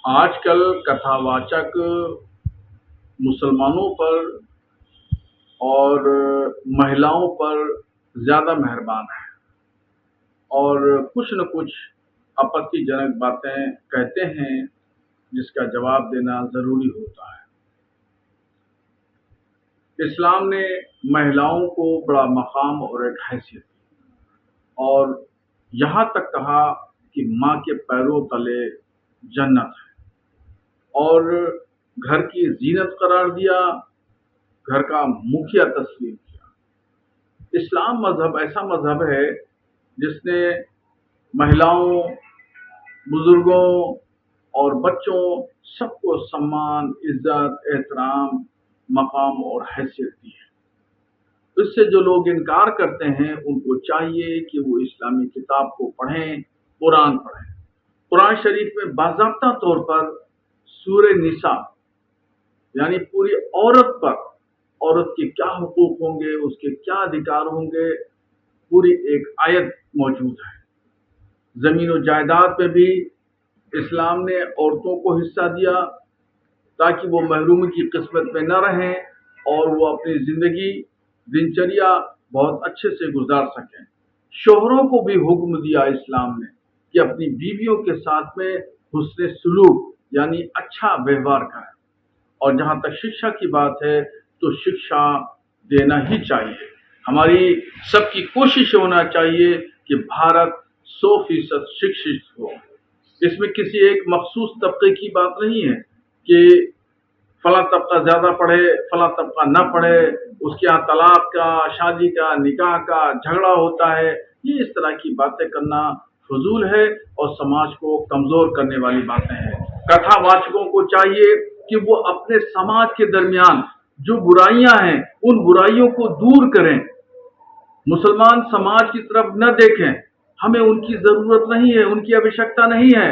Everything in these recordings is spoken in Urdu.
آج کل کتھاواچک مسلمانوں پر اور مہیلاؤں پر زیادہ مہربان ہیں اور کچھ نہ کچھ اپتی جنک باتیں کہتے ہیں جس کا جواب دینا ضروری ہوتا ہے۔ اسلام نے مہیلاؤں کو بڑا مقام اور ایک حیثیت دی اور یہاں تک کہا کہ ماں کے پیروں تلے جنت ہے اور گھر کی زینت قرار دیا، گھر کا مکھیا تسلیم کیا۔ اسلام مذہب ایسا مذہب ہے جس نے مہیلاؤں، بزرگوں اور بچوں سب کو سمان، عزت، احترام، مقام اور حیثیت دی ہے۔ اس سے جو لوگ انکار کرتے ہیں ان کو چاہیے کہ وہ اسلامی کتاب کو پڑھیں، قرآن پڑھیں۔ قرآن شریف میں باضابطہ طور پر سورہ نساء یعنی پوری عورت پر، عورت کے کیا حقوق ہوں گے، اس کے کیا ادھیکار ہوں گے، پوری ایک آیت موجود ہے۔ زمین و جائیداد میں بھی اسلام نے عورتوں کو حصہ دیا تاکہ وہ محرومی کی قسمت میں نہ رہیں اور وہ اپنی زندگی دنچریا بہت اچھے سے گزار سکیں۔ شوہروں کو بھی حکم دیا اسلام نے کہ اپنی بیویوں کے ساتھ میں حسن سلوک یعنی اچھا ویوہار کریں، اور جہاں تک شکشا کی بات ہے تو شکشا دینا ہی چاہیے۔ ہماری سب کی کوشش ہونا چاہیے کہ بھارت 100% شکشت ہو۔ اس میں کسی ایک مخصوص طبقے کی بات نہیں ہے کہ فلاں طبقہ زیادہ پڑھے، فلاں طبقہ نہ پڑھے، اس کے یہاں طلاق کا، شادی کا، نکاح کا جھگڑا ہوتا ہے۔ یہ اس طرح کی باتیں کرنا فضول ہے اور سماج کو کمزور کرنے والی باتیں ہیں۔ کتھا واچکوں کو چاہیے کہ وہ اپنے سماج کے درمیان جو برائیاں ہیں ان برائیوں کو دور کریں، مسلمان سماج کی طرف نہ دیکھیں۔ ہمیں ان کی ضرورت نہیں ہے، ان کی آوشکتا نہیں ہے۔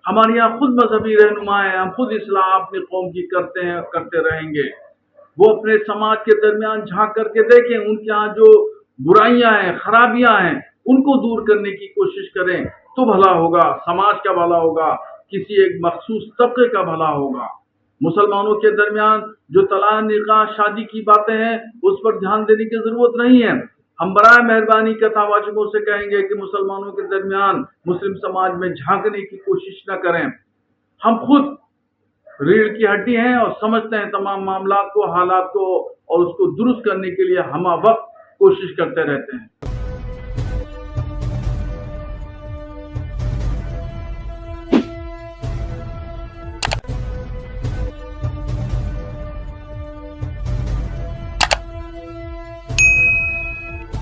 ہمارے یہاں خود مذہبی رہنما ہیں، ہم خود اصلاح اپنی قوم کی کرتے ہیں، کرتے رہیں گے۔ وہ اپنے سماج کے درمیان جھانک کر کے دیکھیں، ان کے یہاں جو برائیاں ہیں، خرابیاں ہیں، ان کو دور کرنے کی کوشش کریں تو بھلا ہوگا، سماج کا بھلا ہوگا، کسی ایک مخصوص طبقے کا بھلا ہوگا۔ مسلمانوں کے درمیان جو طلاق، نکاح، شادی کی باتیں ہیں اس پر دھیان دینے کی ضرورت نہیں ہے۔ ہم برائے مہربانی کتھا واچکوں سے کہیں گے کہ مسلمانوں کے درمیان مسلم سماج میں جھانکنے کی کوشش نہ کریں۔ ہم خود ریڑھ کی ہڈی ہیں اور سمجھتے ہیں تمام معاملات کو، حالات کو، اور اس کو درست کرنے کے لیے ہمہ وقت کوشش کرتے رہتے ہیں۔